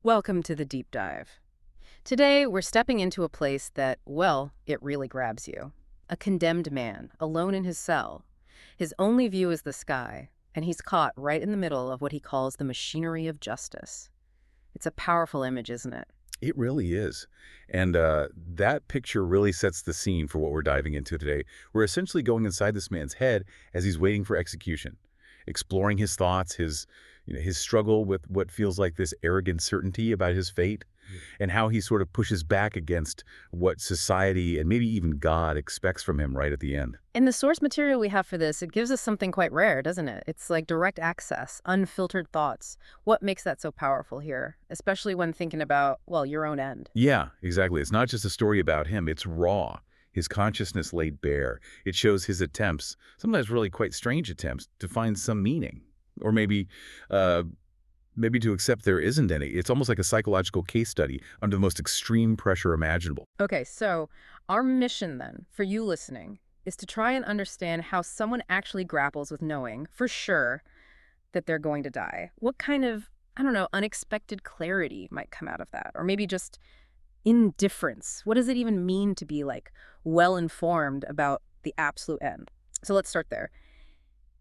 Welcome to the deep dive. Today, we're stepping into a place that, well, it really grabs you. A condemned man, alone in his cell. His only view is the sky, and he's caught right in the middle of what he calls the machinery of justice. It's a powerful image, isn't it? It really is. And that picture really sets the scene for what we're diving into today. We're essentially going inside this man's head as he's waiting for execution, exploring his thoughts, his struggle with what feels like this arrogant certainty about his fate, and how he sort of pushes back against what society and maybe even God expects from him right at the end. In the source material we have for this, it gives us something quite rare, doesn't it? It's like direct access, unfiltered thoughts. What makes that so powerful here, especially when thinking about, well, your own end? Yeah, exactly. It's not just a story about him. It's raw. His consciousness laid bare. It shows his attempts, sometimes really quite strange attempts, to find some meaning. Or uh, maybe to accept there isn't any. It's almost like a psychological case study under the most extreme pressure imaginable. Okay, so our mission then, for you listening, is to try and understand how someone actually grapples with knowing, for sure, that they're going to die. What kind of, I don't know, unexpected clarity might come out of that? Or maybe just indifference. What does it even mean to be, like, well-informed about the absolute end? So let's start there.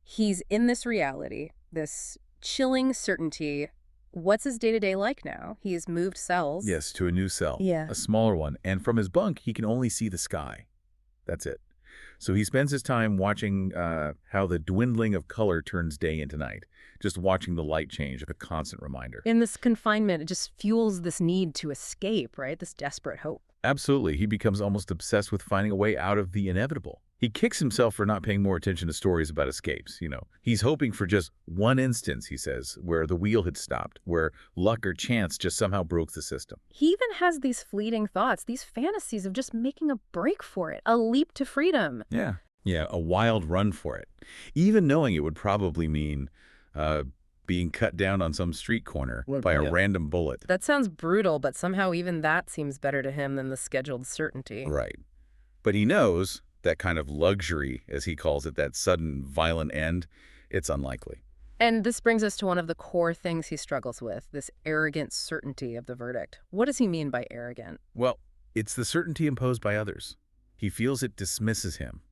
He's in this reality, this chilling certainty. What's his day-to-day like now? He's moved cells. Yes, to a new cell, Yeah. a smaller one. And from his bunk, he can only see the sky. That's it. So he spends his time watching how the dwindling of color turns day into night, just watching the light change, a constant reminder. In this confinement, it just fuels this need to escape, right? This desperate hope. Absolutely. He becomes almost obsessed with finding a way out of the inevitable. He kicks himself for not paying more attention to stories about escapes. He's hoping for just one instance, he says, where the wheel had stopped, where luck or chance just somehow broke the system. He even has these fleeting thoughts, these fantasies of just making a break for it, a leap to freedom. Yeah. Yeah, a wild run for it. Even knowing it would probably mean being cut down on some street corner by a random bullet. That sounds brutal, but somehow even that seems better to him than the scheduled certainty. Right. But he knows that kind of luxury, as he calls it, that sudden violent end, it's unlikely. And this brings us to one of the core things he struggles with, this arrogant certainty of the verdict. What does he mean by arrogant? Well, it's the certainty imposed by others. He feels it dismisses him.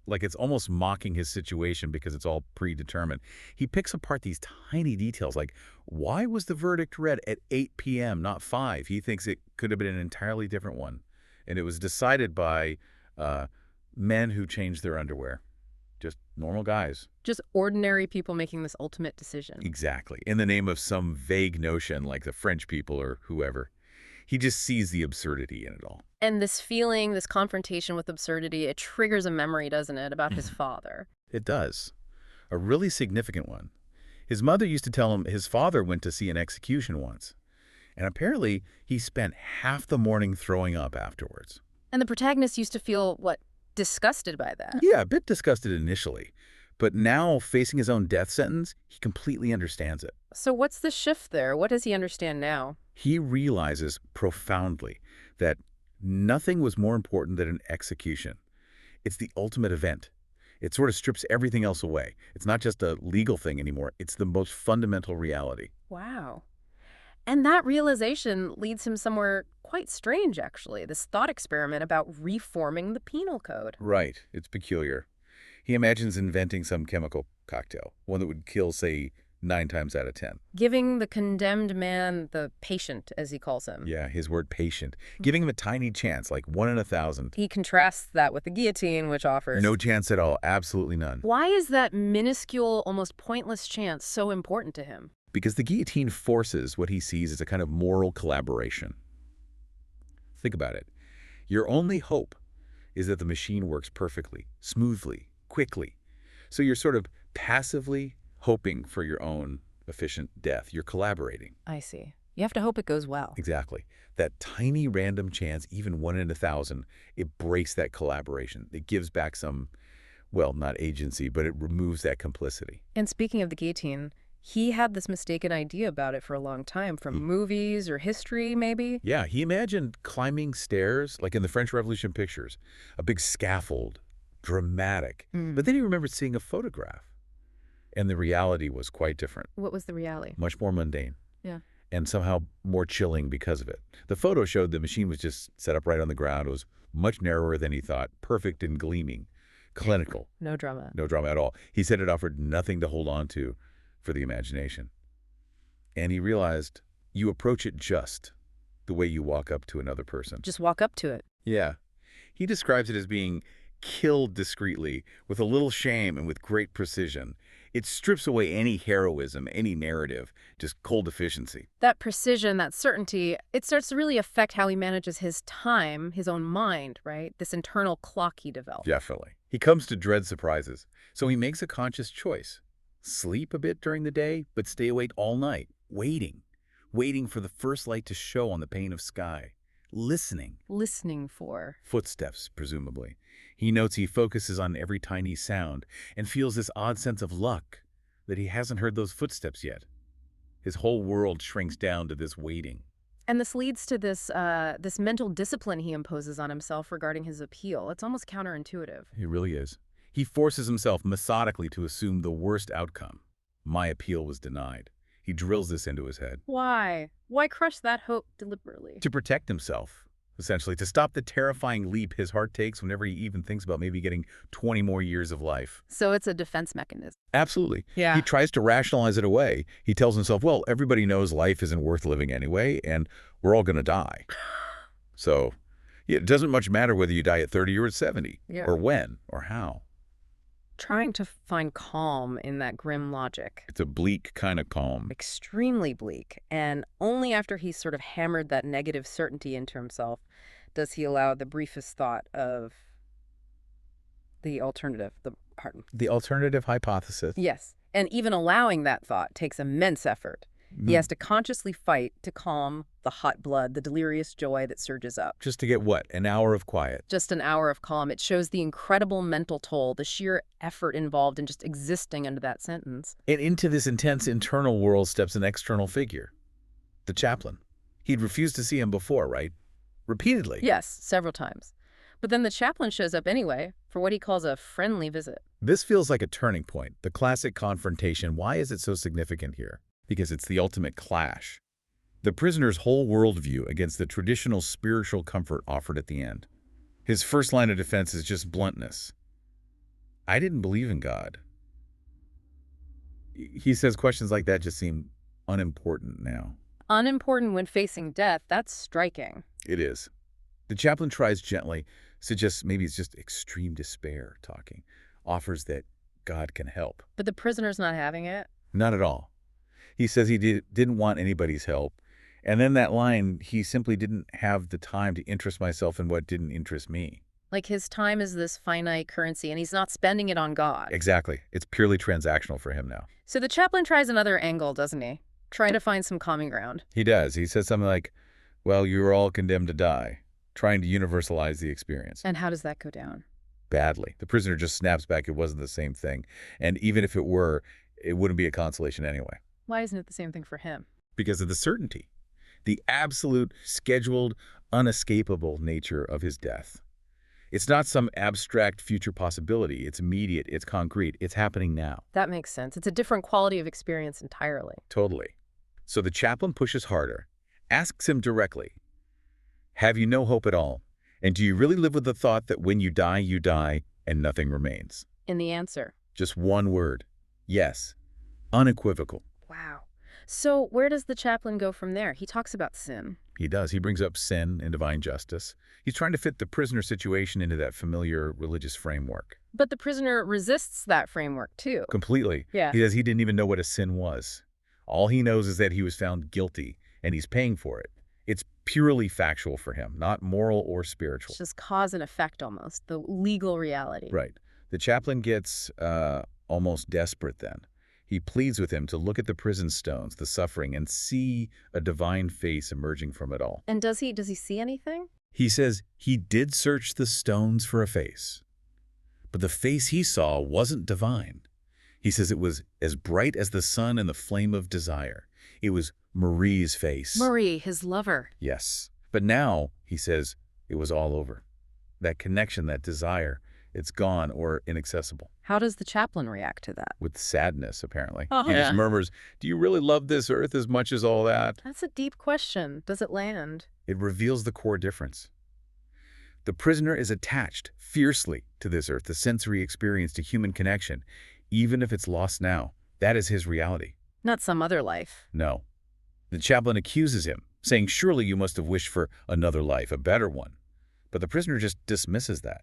Like it's almost mocking his situation because it's all predetermined. He picks apart these tiny details, like why was the verdict read at 8 p.m., not 5? He thinks it could have been an entirely different one. And it was decided by men who changed their underwear. Just normal guys. Just ordinary people making this ultimate decision. Exactly. In the name of some vague notion like the French people or whoever. He just sees the absurdity in it all. And this feeling, this confrontation with absurdity, it triggers a memory, doesn't it, about his father? It does. A really significant one. His mother used to tell him his father went to see an execution once. And apparently, he spent half the morning throwing up afterwards. And the protagonist used to feel, what, disgusted by that? Yeah, a bit disgusted initially. But now, facing his own death sentence, he completely understands it. So what's the shift there? What does he understand now? He realizes profoundly that nothing was more important than an execution. It's the ultimate event. It sort of strips everything else away. It's not just a legal thing anymore. It's the most fundamental reality. Wow. And that realization leads him somewhere quite strange, actually. This thought experiment about reforming the penal code. Right. It's peculiar. He imagines inventing some chemical cocktail, one that would kill, say, 9 times out of 10. Giving the condemned man the patient, as he calls him. Yeah, his word patient. Giving him a tiny chance, like 1 in 1,000. He contrasts that with the guillotine, which offers no chance at all. Absolutely none. Why is that minuscule, almost pointless chance so important to him? Because the guillotine forces what he sees as a kind of moral collaboration. Think about it. Your only hope is that the machine works perfectly, smoothly, quickly. So you're sort of passively hoping for your own efficient death. You're collaborating. I see. You have to hope it goes well. Exactly. That tiny random chance, even 1 in 1,000, it breaks that collaboration. It gives back some, well, not agency, but it removes that complicity. And speaking of the guillotine, he had this mistaken idea about it for a long time, from movies or history, maybe? Yeah, he imagined climbing stairs, like in the French Revolution pictures, a big scaffold, dramatic. But then he remembered seeing a photograph. And the reality was quite different. What was the reality? Much more mundane. Yeah. and somehow more chilling because of it. The photo showed the machine was just set up right on the ground. It was much narrower than he thought, perfect and gleaming, clinical, No drama. no drama at all. He said it offered nothing to hold on to for the imagination. And he realized you approach it just the way you walk up to another person. Just walk up to it. Yeah. He describes it as being killed discreetly, with a little shame and with great precision. It strips away any heroism, any narrative, just cold efficiency. That precision, that certainty, it starts to really affect how he manages his time, his own mind, right? This internal clock he developed. Definitely. He comes to dread surprises, so he makes a conscious choice. Sleep a bit during the day, but stay awake all night, waiting for the first light to show on the pane of sky, listening. Listening for. Footsteps, presumably. He notes he focuses on every tiny sound and feels this odd sense of luck that he hasn't heard those footsteps yet. His whole world shrinks down to this waiting. And this leads to this mental discipline he imposes on himself regarding his appeal. It's almost counterintuitive. He really is. He forces himself methodically to assume the worst outcome. My appeal was denied. He drills this into his head. Why? Why crush that hope deliberately? To protect himself, essentially, to stop the terrifying leap his heart takes whenever he even thinks about maybe getting 20 more years of life. So it's a defense mechanism. Absolutely. Yeah. He tries to rationalize it away. He tells himself, well, everybody knows life isn't worth living anyway, and we're all going to die. So yeah, it doesn't much matter whether you die at 30 or at 70, Yeah. or when, or how. Trying to find calm in that grim logic. It's a bleak kind of calm. Extremely bleak. And only after he's sort of hammered that negative certainty into himself does he allow the briefest thought of the alternative. The alternative hypothesis. Yes. And even allowing that thought takes immense effort. He has to consciously fight to calm the hot blood, the delirious joy that surges up. Just to get what? An hour of quiet. Just an hour of calm. It shows the incredible mental toll, the sheer effort involved in just existing under that sentence. And into this intense internal world steps an external figure. The chaplain. He'd refused to see him before, right? Repeatedly. Yes, several times. But then the chaplain shows up anyway for what he calls a friendly visit. This feels like a turning point, the classic confrontation. Why is it so significant here? Because it's the ultimate clash. The prisoner's whole worldview against the traditional spiritual comfort offered at the end. His first line of defense is just bluntness. I didn't believe in God. He says questions like that just seem unimportant now. Unimportant when facing death, that's striking. It is. The chaplain tries gently, suggests maybe it's just extreme despair talking, offers that God can help. But the prisoner's not having it. Not at all. He says he didn't want anybody's help. And then that line, he simply didn't have the time to interest myself in what didn't interest me. Like his time is this finite currency and he's not spending it on God. Exactly. It's purely transactional for him now. So the chaplain tries another angle, doesn't he? Trying to find some common ground. He does. He says something like, well, you were all condemned to die, trying to universalize the experience. And how does that go down? Badly. The prisoner just snaps back it wasn't the same thing. And even if it were, it wouldn't be a consolation anyway. Why isn't it the same thing for him? Because of the certainty, the absolute, scheduled, unescapable nature of his death. It's not some abstract future possibility. It's immediate. It's concrete. It's happening now. That makes sense. It's a different quality of experience entirely. Totally. So the chaplain pushes harder, asks him directly, have you no hope at all? And do you really live with the thought that when you die, and nothing remains? In the answer. Just one word. Yes. Unequivocal. Wow. So where does the chaplain go from there? He talks about sin. He does. He brings up sin and divine justice. He's trying to fit the prisoner situation into that familiar religious framework. But the prisoner resists that framework too. Completely. Yeah. He says he didn't even know what a sin was. All he knows is that he was found guilty, and he's paying for it. It's purely factual for him, not moral or spiritual. It's just cause and effect almost, the legal reality. Right. The chaplain gets almost desperate then. He pleads with him to look at the prison stones, the suffering, and see a divine face emerging from it all. And does he see anything? He says he did search the stones for a face, but the face he saw wasn't divine. He says it was as bright as the sun in the flame of desire. It was Marie's face. Marie, his lover. Yes. But now, he says, it was all over. That connection, that desire, It's gone or inaccessible. How does the chaplain react to that? With sadness, apparently. Oh, He just yeah. murmurs, "Do you really love this earth as much as all that?" That's a deep question. Does it land? It reveals the core difference. The prisoner is attached fiercely to this earth, the sensory experience to human connection, even if it's lost now. That is his reality. Not some other life. No. The chaplain accuses him, saying, "Surely you must have wished for another life, a better one." But the prisoner just dismisses that.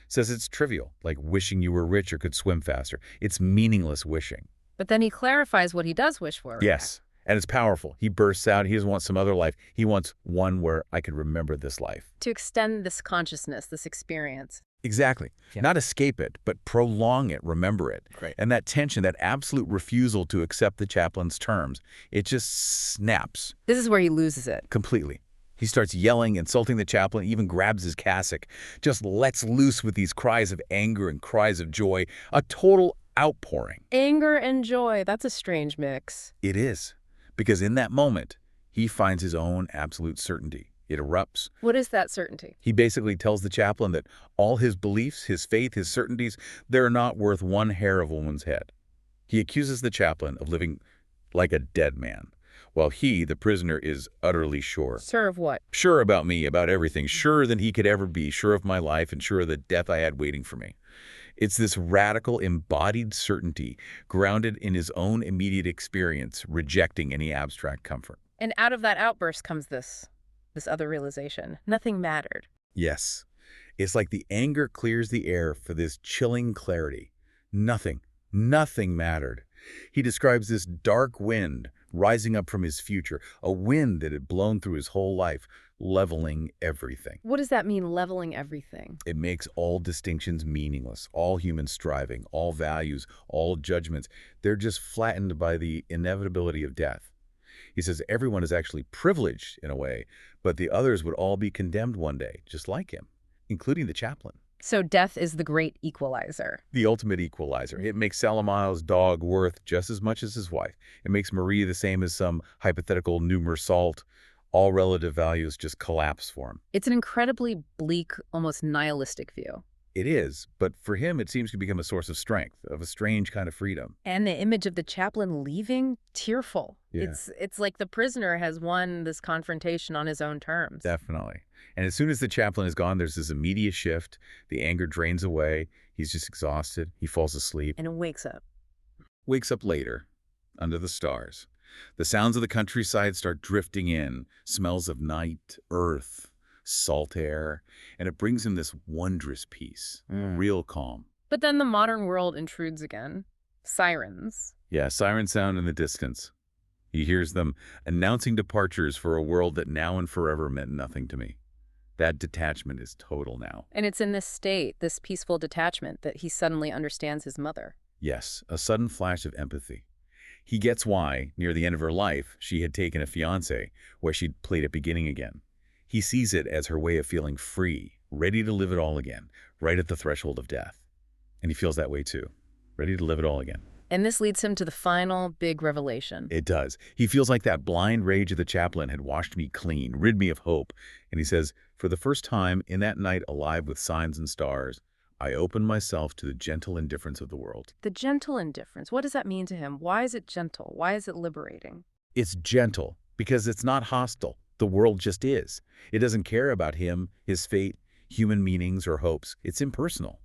Says it's trivial, like wishing you were rich or could swim faster. It's meaningless wishing. But then he clarifies what he does wish for. Yes, and it's powerful. He bursts out. He doesn't want some other life. He wants one where I could remember this life. To extend this consciousness, this experience. Exactly. Yeah. Not escape it, but prolong it, remember it. Right. And that tension, that absolute refusal to accept the chaplain's terms, it just snaps This is where he loses it. completely. He starts yelling, insulting the chaplain, even grabs his cassock, just lets loose with these cries of anger and cries of joy, a total outpouring. Anger and joy, that's a strange mix. It is, because in that moment, he finds his own absolute certainty. It erupts. What is that certainty? He basically tells the chaplain that all his beliefs, his faith, his certainties, they're not worth one hair of a woman's head. He accuses the chaplain of living like a dead man, while he, the prisoner, is utterly sure. Sure of what? Sure about me, about everything, surer than he could ever be, sure of my life, and sure of the death I had waiting for me. It's this radical, embodied certainty, grounded in his own immediate experience, rejecting any abstract comfort. And out of that outburst comes this other realization. Nothing mattered. Yes. It's like the anger clears the air for this chilling clarity. Nothing mattered. He describes this dark wind rising up from his future, a wind that had blown through his whole life, leveling everything. What does that mean, leveling everything? It makes all distinctions meaningless, all human striving, all values, all judgments. They're just flattened by the inevitability of death. He says everyone is actually privileged in a way, but the others would all be condemned one day, just like him, including the chaplain. So death is the great equalizer. The ultimate equalizer. It makes Salamile's dog worth just as much as his wife. It makes Marie the same as some hypothetical numer salt. All relative values just collapse for him. It's an incredibly bleak, almost nihilistic view. It is, but for him it seems to become a source of strength, of a strange kind of freedom. And the image of the chaplain leaving, tearful. Yeah. It's like the prisoner has won this confrontation on his own terms. Definitely. And as soon as the chaplain is gone, there's this immediate shift. The anger drains away. He's just exhausted. He falls asleep. And it wakes up. Wakes up later, under the stars. The sounds of the countryside start drifting in, smells of night, earth, salt air, and it brings him this wondrous peace, real calm. But then the modern world intrudes again. Sirens. Yeah, siren sound in the distance. He hears them announcing departures for a world that now and forever meant nothing to me. That detachment is total now. And it's in this state, this peaceful detachment, that he suddenly understands his mother. Yes, a sudden flash of empathy. He gets why, near the end of her life, she had taken a fiancé where she'd played at beginning again. He sees it as her way of feeling free, ready to live it all again, right at the threshold of death. And he feels that way too, ready to live it all again. And this leads him to the final big revelation. It does. He feels like that blind rage of the chaplain had washed me clean, rid me of hope. And he says, for the first time in that night alive with signs and stars, I opened myself to the gentle indifference of the world. The gentle indifference. What does that mean to him? Why is it gentle? Why is it liberating? It's gentle because it's not hostile. The world just is. It doesn't care about him, his fate, human meanings, or hopes. It's impersonal.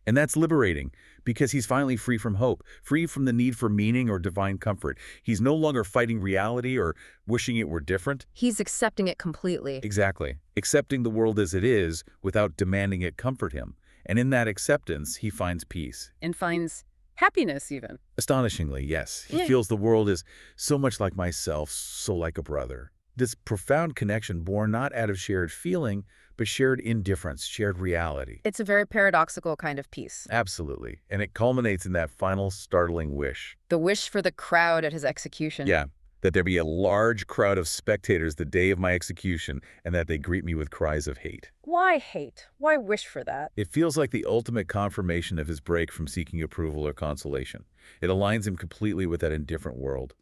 And that's liberating because he's finally free from hope, free from the need for meaning or divine comfort. He's no longer fighting reality or wishing it were different. He's accepting it completely. Exactly. Accepting the world as it is without demanding it comfort him. And in that acceptance, he finds peace. And finds happiness even. Astonishingly, yes. He Yeah. feels the world is so much like myself, so like a brother. This profound connection born not out of shared feeling, but shared indifference, shared reality. It's a very paradoxical kind of peace. Absolutely. And it culminates in that final startling wish. The wish for the crowd at his execution. Yeah, that there be a large crowd of spectators the day of my execution and that they greet me with cries of hate. Why hate? Why wish for that? It feels like the ultimate confirmation of his break from seeking approval or consolation. It aligns him completely with that indifferent world.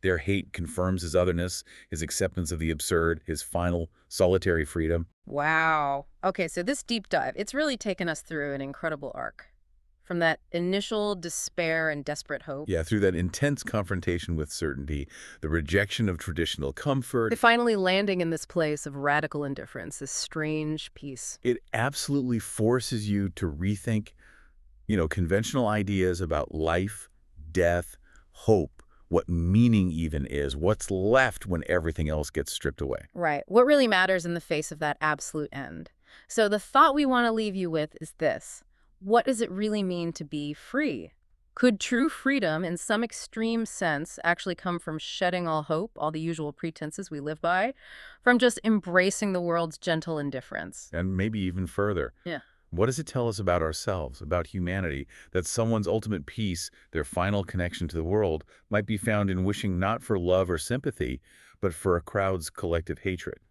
Their hate confirms his otherness, his acceptance of the absurd, his final solitary freedom. Wow. Okay, so this deep dive, it's really taken us through an incredible arc. From that initial despair and desperate hope Yeah, through that intense confrontation with certainty, the rejection of traditional to comfort, finally landing in this place of radical indifference, this strange peace. it absolutely forces you to rethink, conventional ideas about life, death, hope, what meaning even is, what's left when everything else gets stripped away. Right. What really matters in the face of that absolute end. So the thought we want to leave you with is this. What does it really mean to be free? Could true freedom, in some extreme sense, actually come from shedding all hope, all the usual pretenses we live by, from just embracing the world's gentle indifference? And maybe even further. Yeah. What does it tell us about ourselves, about humanity, that someone's ultimate peace, their final connection to the world, might be found in wishing not for love or sympathy, but for a crowd's collective hatred?